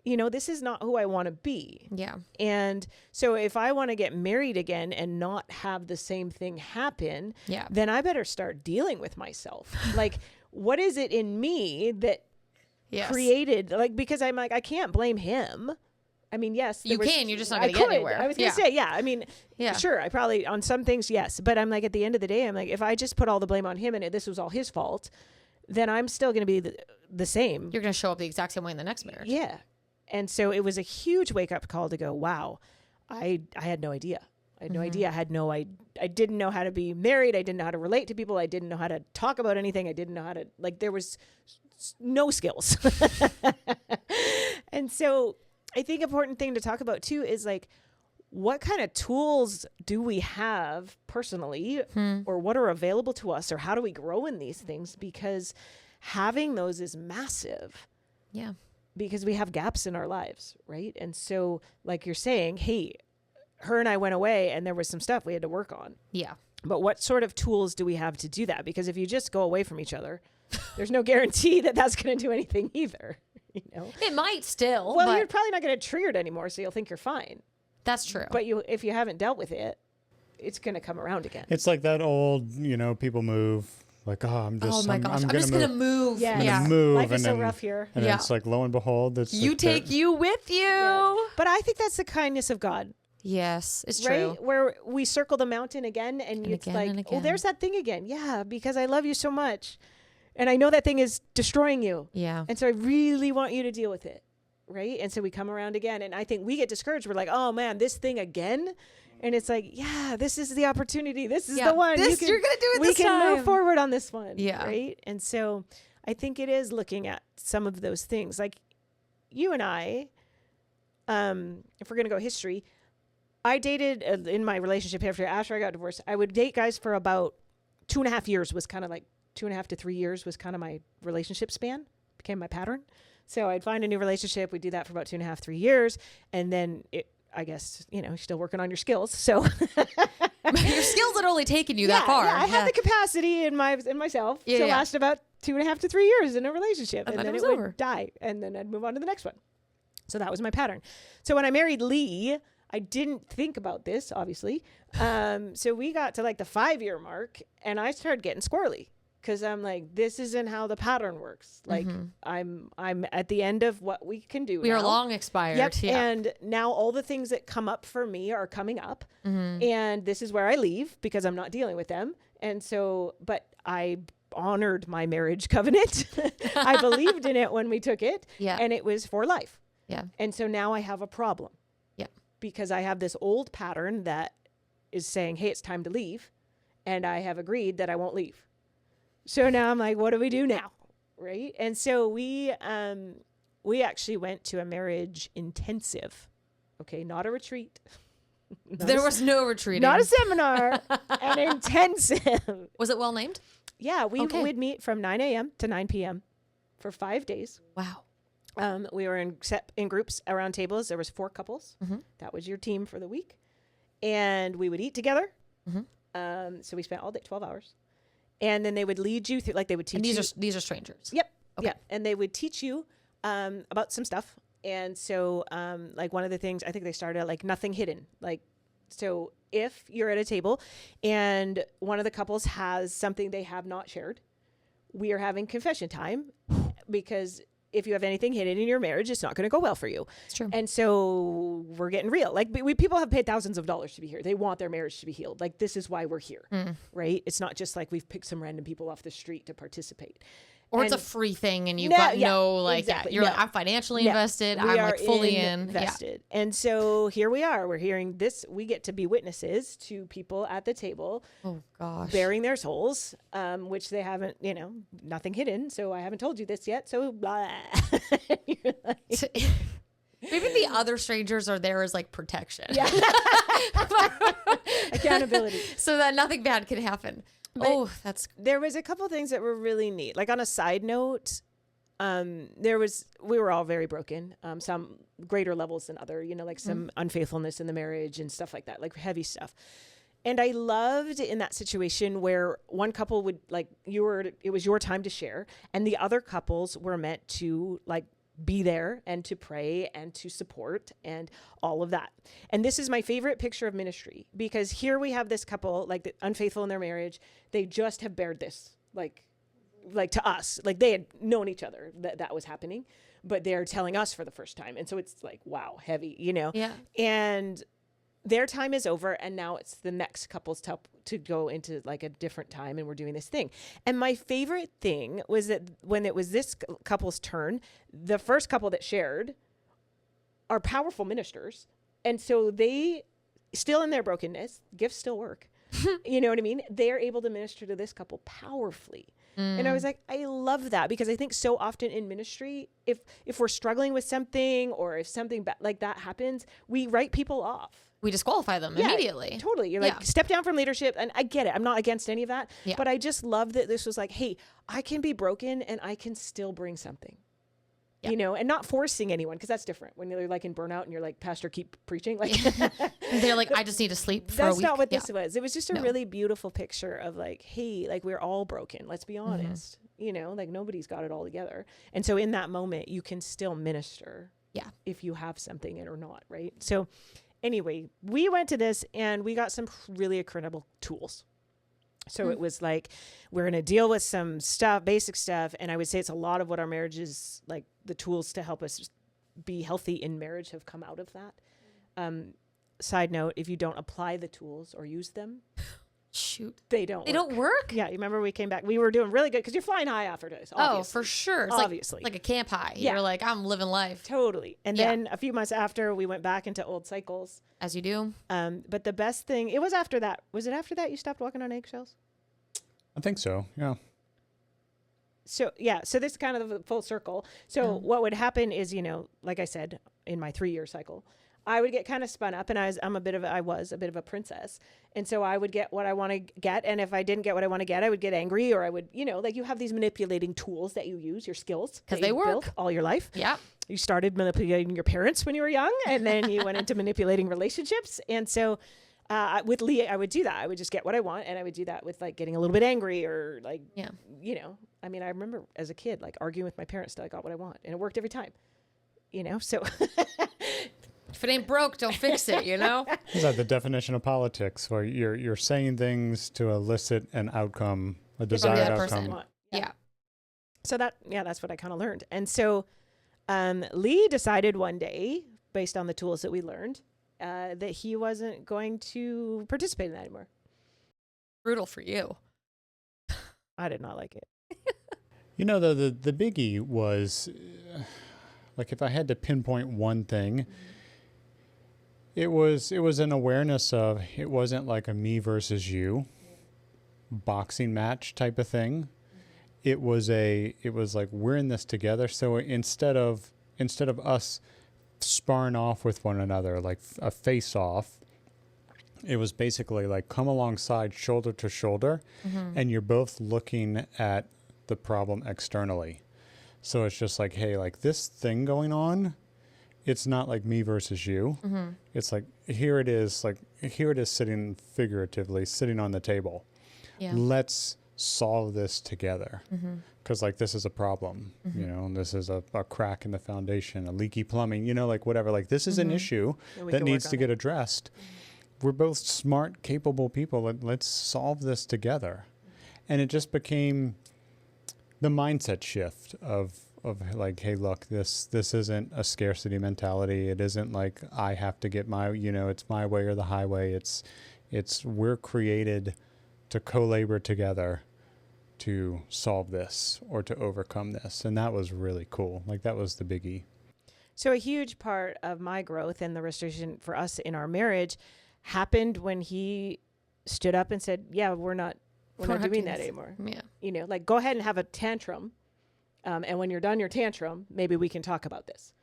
This is not who I want to be. Yeah. And so if I want to get married again and not have the same thing happen, then I better start dealing with myself. Like, what is it in me that created, like, because I'm like, I can't blame him. I mean, yes. You're just not going to get anywhere. I was going to say, I mean, sure, I probably, on some things, yes. But I'm like, at the end of the day, I'm like, if I just put all the blame on him and this was all his fault, then I'm still going to be the same. You're going to show up the exact same way in the next marriage. Yeah. And so it was a huge wake up call to go, wow, I had no idea. I had no idea. I didn't know how to be married. I didn't know how to relate to people. I didn't know how to talk about anything. I didn't know how to, like, there was no skills. And so I think important thing to talk about too is like, what kind of tools do we have personally or what are available to us, or how do we grow in these things? Because having those is massive. Yeah. Because we have gaps in our lives, right? And so like you're saying, hey, her and I went away and there was some stuff we had to work on. Yeah. But what sort of tools do we have to do that? Because if you just go away from each other, there's no guarantee that that's going to do anything either. You know, It might still. well, but you're probably not going to trigger it anymore, so you'll think you're fine. that's true. But if you haven't dealt with it, it's going to come around again. It's like that old, people move like, I'm just, oh my gosh. I'm just going to move. Yeah. I'm Yeah. gonna move. Life is and so then, rough here. And Yeah. it's like, lo and behold, it's You like take you with you. Yes. But I think that's the kindness of God, Yes, it's right? true. Where we circle the mountain again and it's again like, and oh, again. there's that thing again. Yeah, because I love you so much. And I know that thing is destroying you. Yeah. And so I really want you to deal with it. Right. And so we come around again. And I think we get discouraged. We're like, oh man, this thing again. And it's like, yeah, this is the opportunity. This is Yeah. the one. You're gonna do it we this can time. move forward on this one. Yeah. Right. And so I think it is looking at some of those things. Like you and I, if we're going to go history, I dated in my relationship after I got divorced, I would date guys for about 2.5 years, was kind of like 2.5 to 3 years was kind of my relationship span, became my pattern. So I'd find a new relationship. We'd do that for about 2.5, 3 years. And then I guess, you're still working on your skills. So Your skills had only taken you that far. Yeah, I had the capacity in myself to last about 2.5 to 3 years in a relationship. And then it would over. die. And then I'd move on to the next one. So that was my pattern. So when I married Lee, I didn't think about this, obviously. So we got to like the 5-year mark and I started getting squirrely. Because I'm like, this isn't how the pattern works. Like, I'm at the end of what we can do. We now. are long expired. Yep. Yeah. And now all the things that come up for me are coming up. And this is where I leave because I'm not dealing with them. And so, but I honored my marriage covenant. I believed in it when we took it. Yeah. And it was for life. Yeah. And so now I have a problem. Yeah. Because I have this old pattern that is saying, hey, it's time to leave. And I have agreed that I won't leave. So now I'm like, what do we do now? Right. And so we actually went to a marriage intensive. Okay. Not a retreat. There was no retreating. Not a seminar, an intensive. Was it well named? Yeah. We Okay. would meet from 9 a.m. to 9 p.m. for 5 days. Wow. We were in groups around tables. There was 4 couples. That was your team for the week. And we would eat together. So we spent all day, 12 hours. And then they would lead you through, like they would teach you. And these are strangers. Yep. Okay. Yeah. And they would teach you about some stuff. And so like one of the things, I think they started like nothing hidden. Like, so if you're at a table and one of the couples has something they have not shared, we are having confession time because if you have anything hidden in your marriage, it's not going to go well for you. It's true. And so we're getting real. Like people have paid thousands of dollars to be here. They want their marriage to be healed. Like this is why we're here, right? It's not just like we've picked some random people off the street to participate. Or And it's a free thing and you've got exactly. you're like, I'm financially invested. We I'm are like fully in. invested. And so here we are. We're hearing this. We get to be witnesses to people at the table Oh gosh. bearing their souls, which they haven't, nothing hidden. So I haven't told you this yet. So blah. You're like, Maybe the other strangers are there as like protection. yeah. Accountability. So that nothing bad can happen. That's There was a couple of things that were really neat. Like on a side note, we were all very broken. Some greater levels than other, like some unfaithfulness in the marriage and stuff like that, like heavy stuff. And I loved in that situation where one couple would it was your time to share, and the other couples were meant to like be there and to pray and to support and all of that. And this is my favorite picture of ministry because here we have this couple like unfaithful in their marriage. They just have bared this like to us, like they had known each other that was happening, but they're telling us for the first time. And so it's like, wow, heavy, Yeah. and their time is over. And now it's the next couple's to go into like a different time. And we're doing this thing. And my favorite thing was that when it was this couple's turn, the first couple that shared are powerful ministers. And so they still in their brokenness, gifts still work. You know what I mean? They're able to minister to this couple powerfully. And I was like, I love that, because I think so often in ministry, if we're struggling with something, or if something like that happens, we write people off. We disqualify them immediately. Totally. You're like, step down from leadership. And I get it. I'm not against any of that. Yeah. But I just love that this was like, hey, I can be broken and I can still bring something. Yeah. You know, and not forcing anyone, because that's different. When you're like in burnout and you're like, pastor, keep preaching. Like they're like, I just need to sleep for a that's week. not what this was. It was just a No. really beautiful picture of like, hey, like we're all broken. Let's be honest. You know, like nobody's got it all together. And so in that moment, you can still minister. Yeah. If you have something or not, right? So anyway, we went to this and we got some really incredible tools. So it was like, we're going to deal with some stuff, basic stuff. And I would say it's a lot of what our marriage is like, the tools to help us be healthy in marriage have come out of that. Side note, if you don't apply the tools or use them, shoot, they don't work. Yeah. You remember we came back, we were doing really good because you're flying high after this. Oh, for sure. It's obviously. Like a camp high. Yeah. You're like, I'm living life. Totally. And then a few months after, we went back into old cycles. As you do. But the best thing, it was after that. Was it after that you stopped walking on eggshells? I think so. Yeah. So this is kind of the full circle. So what would happen is, you know, like I said, in my 3-year cycle, I would get kind of spun up, and I was a bit of a princess. And so I would get what I want to get. And if I didn't get what I want to get, I would get angry, or I would, you know, like you have these manipulating tools that you use, your skills. Because they work. Built all your life. Yeah. You started manipulating your parents when you were young, and then you went into manipulating relationships. And so with Lee, I would do that. I would just get what I want, and I would do that with like getting a little bit angry, or like, you know, I mean, I remember as a kid, like arguing with my parents till I got what I want, and it worked every time, you know, so. If it ain't broke, don't fix it, you know? Is that the definition of politics, where you're saying things to elicit an outcome, a desired outcome? Yeah. So that's what I kind of learned. And so Lee decided one day, based on the tools that we learned, that he wasn't going to participate in that anymore. Brutal for you. I did not like it. You know, the biggie was, like, if I had to pinpoint one thing, it was an awareness of, it wasn't like a me versus you boxing match type of thing. It was like, we're in this together. So instead of us sparring off with one another, like a face off, it was basically like, come alongside shoulder to shoulder, and you're both looking at the problem externally. So it's just like, hey, like this thing going on, it's not like me versus you. It's like, here it is sitting figuratively, sitting on the table. Yeah. Let's solve this together. Because like, this is a problem, you know, and this is a crack in the foundation, a leaky plumbing, you know, like whatever, like this is an issue that needs to get addressed. We're both smart, capable people. Let's solve this together. And it just became the mindset shift of like, hey, look, this isn't a scarcity mentality. It isn't like I have to get my, you know, it's my way or the highway. It's we're created to co-labor together to solve this or to overcome this. And that was really cool. Like, that was the biggie. So a huge part of my growth and the restoration for us in our marriage happened when he stood up and said, yeah, we're not doing that anymore. Yeah. You know, like, go ahead and have a tantrum. And when you're done your tantrum, maybe we can talk about this.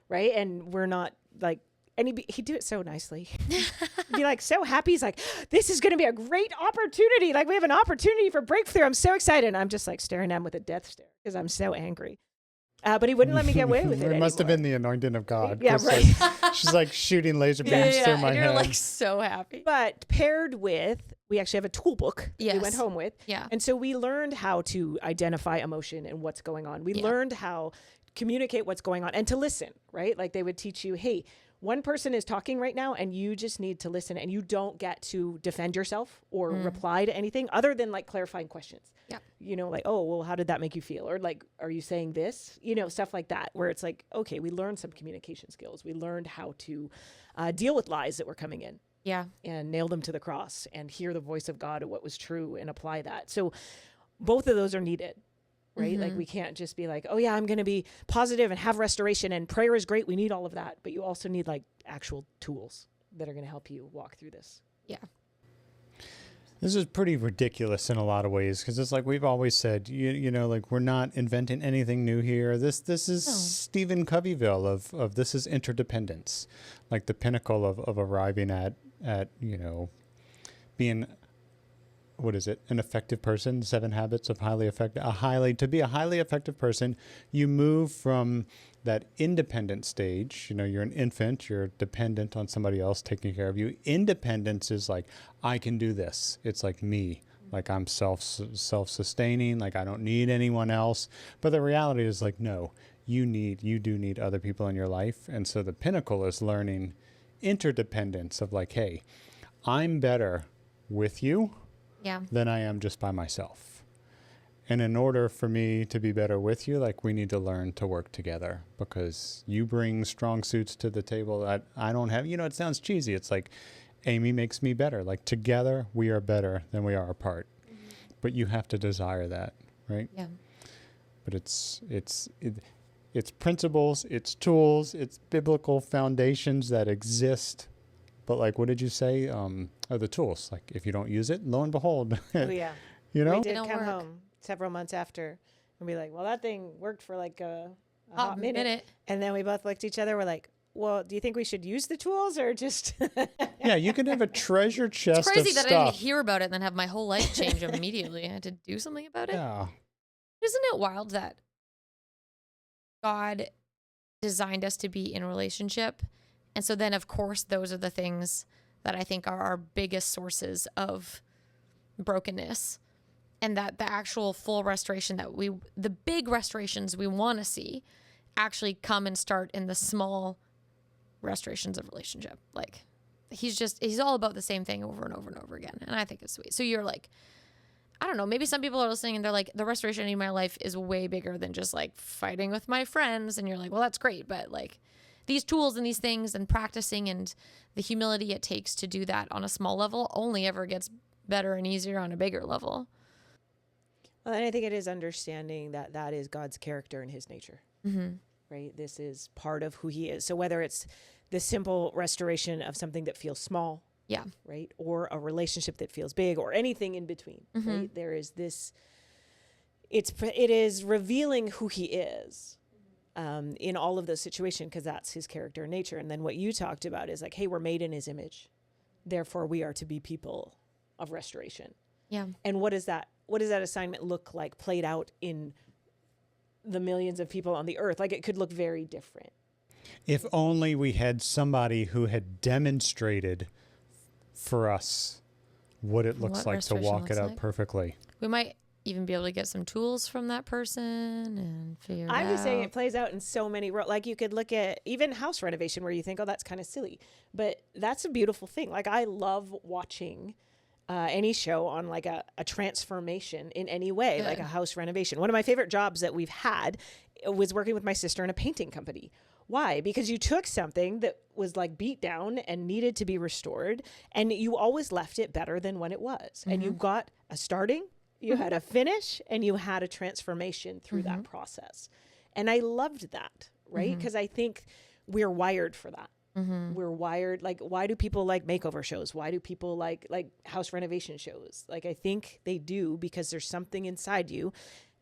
Right. And we're not like, and he'd do it so nicely. He'd be like so happy. He's like, this is going to be a great opportunity. Like, we have an opportunity for breakthrough. I'm so excited. And I'm just like staring at him with a death stare because I'm so angry. But he wouldn't let me get away with it. It must have been the anointing of God. Yeah, right. Like, she's like shooting laser beams through my and head. you're like so happy. But paired with, we actually have a tool book we went home with. Yeah. And so we learned how to identify emotion and what's going on. We learned how to communicate what's going on and to listen, right? Like, they would teach you, hey, one person is talking right now and you just need to listen, and you don't get to defend yourself or reply to anything other than like clarifying questions. Yeah. You know, like, oh, well, how did that make you feel? Or like, are you saying this? You know, stuff like that, where it's like, okay, we learned some communication skills. We learned how to deal with lies that were coming in. Yeah. And nail them to the cross and hear the voice of God and what was true and apply that. So both of those are needed. Right? Like, we can't just be like, oh yeah, I'm going to be positive and have restoration, and prayer is great. We need all of that. But you also need like actual tools that are going to help you walk through this. Yeah. This is pretty ridiculous in a lot of ways, because it's like we've always said, you know, like we're not inventing anything new here. This is Stephen Coveyville of this is interdependence, like the pinnacle of arriving at you know, being, what is it, an effective person, 7 habits of highly effective, to be a highly effective person, you move from that independent stage. You know, you're an infant, you're dependent on somebody else taking care of you. Independence is like, I can do this. It's like me, like I'm self-sustaining, like I don't need anyone else. But the reality is like, no, you do need other people in your life. And so the pinnacle is learning interdependence of like, hey, I'm better with you than I am just by myself. And in order for me to be better with you, like we need to learn to work together, because you bring strong suits to the table that I don't have. You know, it sounds cheesy. It's like Amy makes me better. Like together we are better than we are apart. Mm-hmm. But you have to desire that, right? Yeah. But it's principles, it's tools, it's biblical foundations that exist. But like, what did you say? Are the tools. Like if you don't use it, lo and behold. Oh yeah. You know? We did come home several months after and be like, well, that thing worked for like a hot minute. And then we both looked at each other. We're like, well, do you think we should use the tools or just? Yeah, you can have a treasure chest of stuff. It's crazy that I didn't hear about it and then have my whole life change immediately. I had to do something about it. Yeah. Isn't it wild that God designed us to be in a relationship? And so then, of course, those are the things that I think are our biggest sources of brokenness. And that the actual full restoration the big restorations we want to see actually come and start in the small restorations of relationship. Like he's all about the same thing over and over and over again. And I think it's sweet. So you're like, I don't know, maybe some people are listening and they're like, the restoration in my life is way bigger than just like fighting with my friends. And you're like, well, that's great. But like these tools and these things and practicing and the humility it takes to do that on a small level only ever gets better and easier on a bigger level. Well, and I think it is understanding that that is God's character and his nature, right? This is part of who he is. So whether it's the simple restoration of something that feels small, right? Or a relationship that feels big or anything in between, right? There is this, it is revealing who he is in all of those situations, because that's his character and nature. And then what you talked about is like, hey, we're made in his image. Therefore, we are to be people of restoration. Yeah. And what does that assignment look like played out in the millions of people on the earth? Like it could look very different. If only we had somebody who had demonstrated for us what it looks like to walk it out perfectly. We might even be able to get some tools from that person and figure it out. I'm just saying it plays out in so many like you could look at even house renovation where you think, oh, that's kind of silly, but that's a beautiful thing. Like I love watching any show on like a transformation in any way, like a house renovation. One of my favorite jobs that we've had was working with my sister in a painting company. Why? Because you took something that was like beat down and needed to be restored, and you always left it better than when it was. And you got a starting, you had a finish, and you had a transformation through that process. And I loved that, right? Because I think we're wired for that. We're wired, like, why do people like makeover shows? Why do people like house renovation shows? Like, I think they do because there's something inside you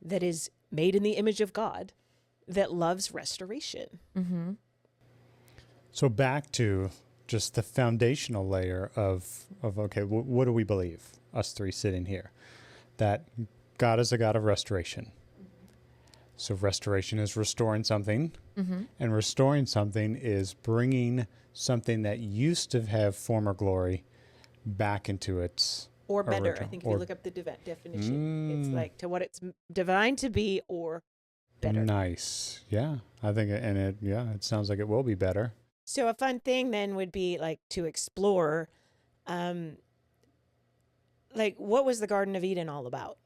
that is made in the image of God that loves restoration. So back to just the foundational layer of okay, what do we believe, us three sitting here? That God is a God of restoration. So restoration is restoring something, and restoring something is bringing something that used to have former glory back into its or better. Original. I think if you look up the definition, it's like to what it's divine to be or better. Nice, yeah. I think, it sounds like it will be better. So a fun thing then would be like to explore, like what was the Garden of Eden all about?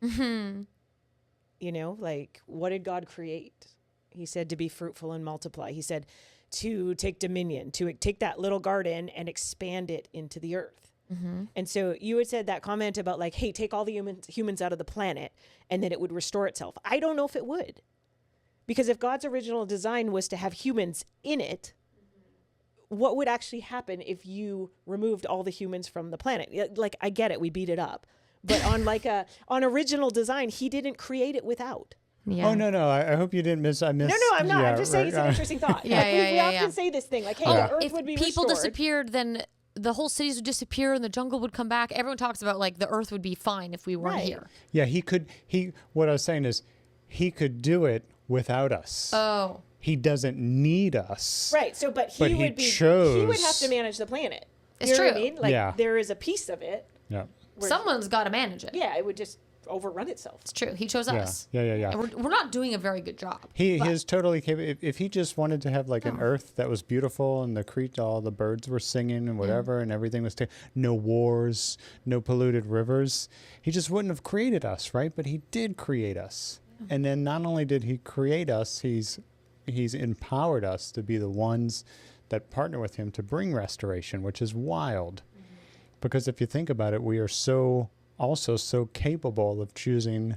You know, like what did God create? He said to be fruitful and multiply. He said to take dominion, to take that little garden and expand it into the earth. And so you had said that comment about like, hey, take all the humans out of the planet and then it would restore itself. I don't know if it would. Because if God's original design was to have humans in it, what would actually happen if you removed all the humans from the planet? Like, I get it, we beat it up, but on original design, he didn't create it without. Yeah. Oh, no. I hope you didn't miss. I missed. No, I'm not. Yeah, I'm just saying it's an interesting thought. Yeah, Like, we often yeah. say this thing, like, hey, Yeah. the Earth If would be people restored. disappeared, then the whole cities would disappear and the jungle would come back. Everyone talks about like the Earth would be fine if we weren't Right. here. Yeah, what I was saying is he could do it without us. Oh. He doesn't need us. Right. So, but But he he would chose. have to manage the planet. It's You know what I true. mean? Like, Yeah. there is a piece of it. Yeah. where- Someone's got to manage it. Yeah, it would just overrun itself. It's true. He chose Yeah. us. Yeah. And we're not doing a very good job. He But- is totally capable. If he just wanted to have like an earth that was beautiful and all the birds were singing and whatever and everything was no wars, no polluted rivers, he just wouldn't have created us, right? But he did create us. And then not only did he create us, he's empowered us to be the ones that partner with him to bring restoration, which is wild. Because if you think about it, we are so capable of choosing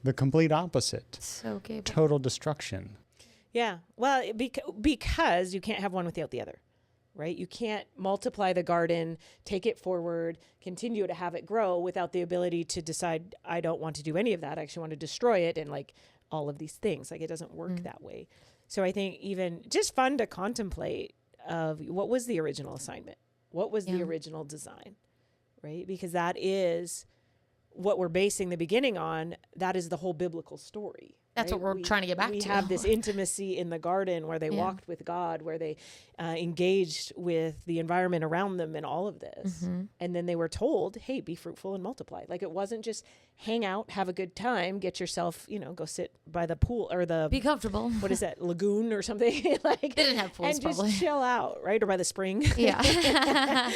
the complete opposite. So capable. Total destruction. Yeah. Well, because you can't have one without the other, right? You can't multiply the garden, take it forward, continue to have it grow without the ability to decide, I don't want to do any of that. I actually want to destroy it and like all of these things. Like, it doesn't work that way. So I think even just fun to contemplate of what was the original assignment? What was the original design, right? Because that is what we're basing the beginning on. That is the whole biblical story. That's right? what we're trying to get back we to. have this intimacy in the garden where they Yeah. walked with God, where they engaged with the environment around them and all of this. And then they were told, hey, be fruitful and multiply. Like, it wasn't just hang out, have a good time, get yourself, go sit by the pool or Be comfortable. what is that, lagoon or something? Like, They didn't have pools, and just probably. chill out, right? Or by the spring. Yeah.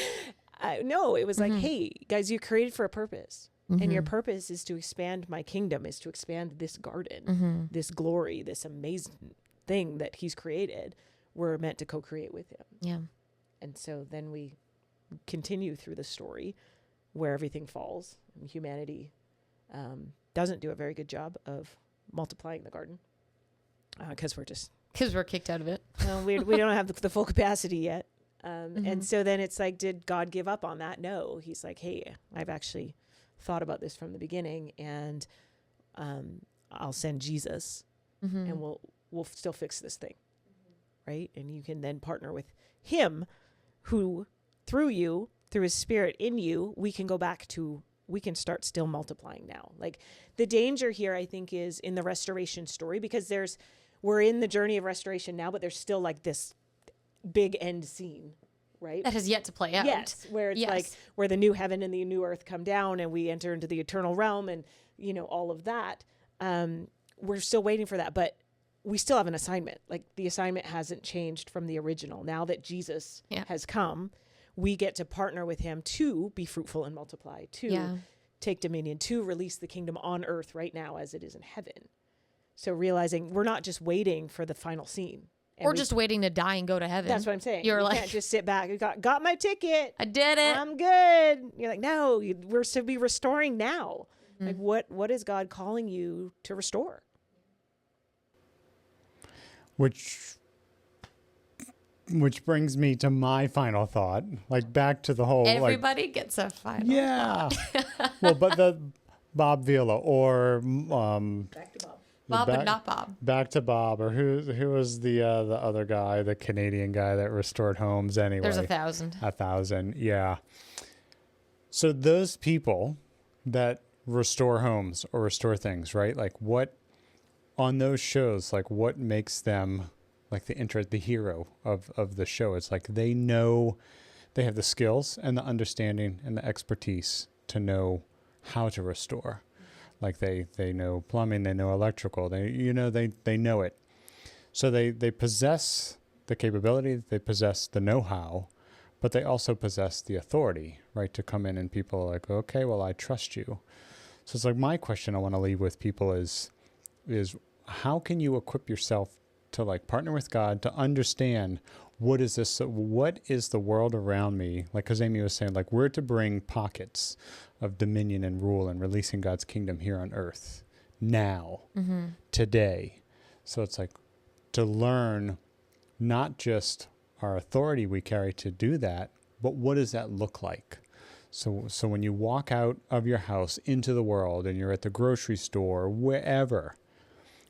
No, it was like, hey, guys, you're created for a purpose. And your purpose is to expand my kingdom, is to expand this garden, this glory, this amazing thing that he's created. We're meant to co-create with him. Yeah. And so then we continue through the story where everything falls and humanity doesn't do a very good job of multiplying the garden because Because we're kicked out of it. we don't have the full capacity yet. And so then it's like, did God give up on that? No. He's like, hey, I've actually thought about this from the beginning, and I'll send Jesus and we'll still fix this thing. Right. And you can then partner with him, who through you, through his spirit in you, we can start still multiplying now. Like, the danger here, I think, is in the restoration story, because we're in the journey of restoration now, but there's still like this big end scene, right? That has yet to play out. Yes, where it's like where the new heaven and the new earth come down and we enter into the eternal realm and, all of that. We're still waiting for that, but we still have an assignment. Like, the assignment hasn't changed from the original. Now that Jesus has come, we get to partner with him to be fruitful and multiply, to take dominion, to release the kingdom on earth right now as it is in heaven. So realizing we're not just waiting for the final scene. Or just waiting to die and go to heaven. That's what I'm saying. You're you like, can't just sit back. You got my ticket. I did it. I'm good. You're like, no, we're to be restoring now. Like, what is God calling you to restore? Which brings me to my final thought, like back to the whole Everybody gets a final. Yeah. Well, but the Bob Vila or Back to Bob. Bob, but not Bob. Back to Bob, or who was the other guy, the Canadian guy that restored homes anyway. There's 1,000. 1,000, yeah. So those people that restore homes or restore things, right? Like, what on those shows, like, what makes them like the hero of the show? It's like they know, they have the skills and the understanding and the expertise to know how to restore. Like, they know plumbing, they know electrical, they know it. So they possess the capability, they possess the know-how, but they also possess the authority, right? To come in and people are like, okay, well, I trust you. So it's like, my question I want to leave with people is how can you equip yourself to like partner with God to understand what is the world around me? Like, because Amy was saying, like, we're to bring pockets of dominion and rule and releasing God's kingdom here on earth now, today. So it's like to learn not just our authority we carry to do that. But what does that look like? So when you walk out of your house into the world and you're at the grocery store, wherever,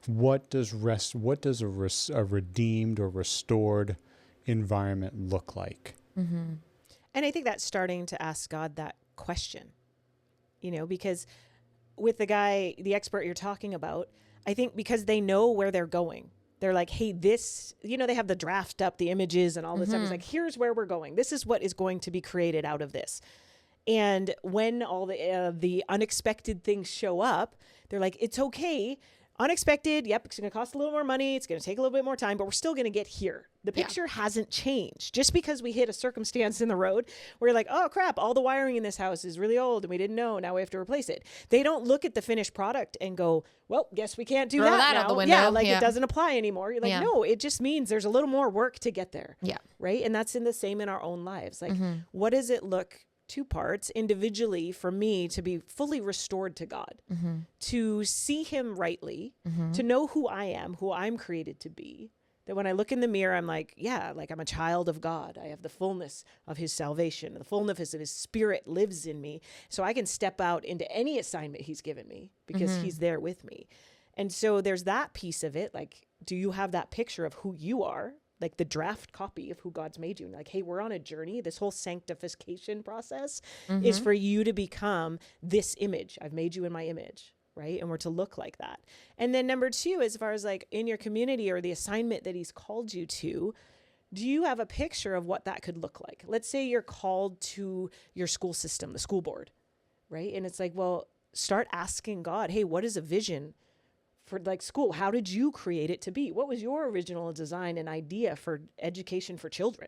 what does a redeemed or restored environment look like? Mm-hmm. And I think that's starting to ask God that question, because with the expert you're talking about, I think because they know where they're going. They're like, hey, this, they have the draft up, the images and all this stuff. It's like, here's where we're going. This is what is going to be created out of this. And when all the unexpected things show up, they're like, it's okay. Unexpected. Yep. It's going to cost a little more money. It's going to take a little bit more time, but we're still going to get here. The picture hasn't changed. Just because we hit a circumstance in the road where you're like, oh crap, all the wiring in this house is really old and we didn't know. Now we have to replace it. They don't look at the finished product and go, well, guess we can't do Throw that now. out the window. Yeah. Like it doesn't apply anymore. You're like, no, it just means there's a little more work to get there. Yeah. Right. And that's in the same in our own lives. Like, what does it look two parts individually for me to be fully restored to God, to see him rightly, to know who I am, who I'm created to be, that when I look in the mirror, I'm like, yeah, like I'm a child of God. I have the fullness of his salvation. The fullness of his spirit lives in me. So I can step out into any assignment he's given me because he's there with me. And so there's that piece of it. Like, do you have that picture of who you are? Like the draft copy of who God's made you. And like, hey, we're on a journey. This whole sanctification process is for you to become this image. I've made you in my image, right? And we're to look like that. And then number two, as far as like in your community or the assignment that he's called you to, do you have a picture of what that could look like? Let's say you're called to your school system, the school board, right? And it's like, well, start asking God, hey, what is a vision for like school? How did you create it to be? What was your original design and idea for education for children?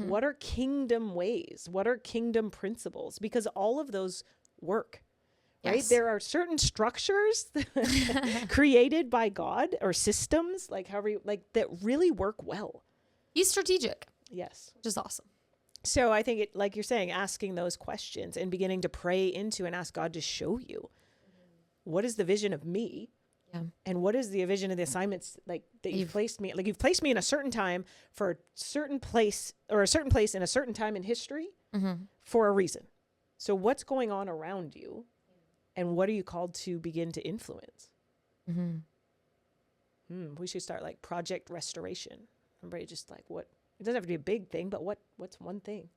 What are kingdom ways? What are kingdom principles? Because all of those work, right? Yes. There are certain structures created by God or systems, like that really work well. He's strategic. Yes. Which is awesome. So I think it, like you're saying, asking those questions and beginning to pray into and ask God to show you what is the vision of me. Yeah. And what is the vision of the assignments like that you've placed me? Like you've placed me in a certain time for a certain place or a certain place in a certain time in history for a reason. So what's going on around you and what are you called to begin to influence? We should start like project restoration. Everybody just like what, it doesn't have to be a big thing, but what's one thing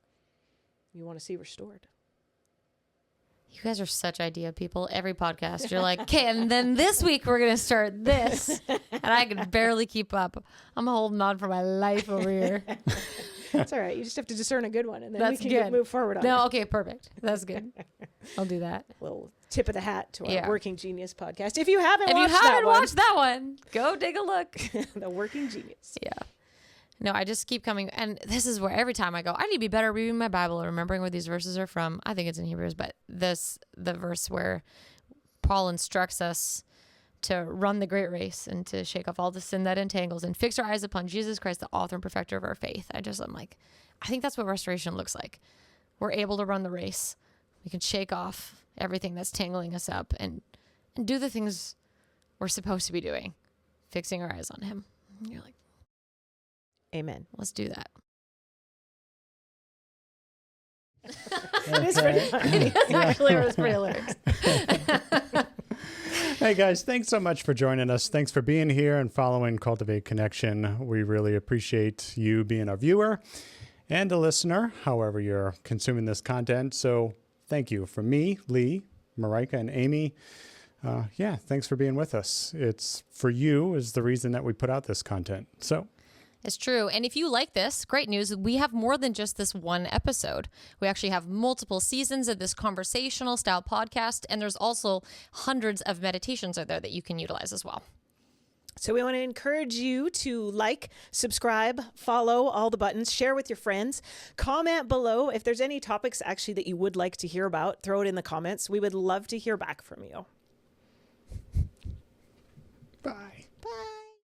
you want to see restored? You guys are such idea people. Every podcast, you're like, okay, and then this week we're going to start this. And I can barely keep up. I'm holding on for my life over here. That's all right. You just have to discern a good one, and then That's we can good. move forward on it. No, okay, perfect. That's good. I'll do that. Little tip of the hat to our Working Genius podcast. If you haven't watched that one, go take a look. The Working Genius. Yeah. No, I just keep coming. And this is where every time I go, I need to be better reading my Bible or remembering where these verses are from. I think it's in Hebrews, but the verse where Paul instructs us to run the great race and to shake off all the sin that entangles and fix our eyes upon Jesus Christ, the author and perfecter of our faith. I'm like, I think that's what restoration looks like. We're able to run the race. We can shake off everything that's tangling us up and do the things we're supposed to be doing, fixing our eyes on him. And you're like, amen. Let's do that. It is pretty funny. Actually, it was pretty hilarious. Hey guys, thanks so much for joining us. Thanks for being here and following Cultivate Connection. We really appreciate you being a viewer and a listener, however you're consuming this content. So thank you from me, Lee, Marika, and Amy. Thanks for being with us. It's for you is the reason that we put out this content. So it's true. And if you like this, great news. We have more than just this one episode. We actually have multiple seasons of this conversational style podcast. And there's also hundreds of meditations out there that you can utilize as well. So we want to encourage you to like, subscribe, follow all the buttons, share with your friends, comment below. If there's any topics actually that you would like to hear about, throw it in the comments. We would love to hear back from you. bye.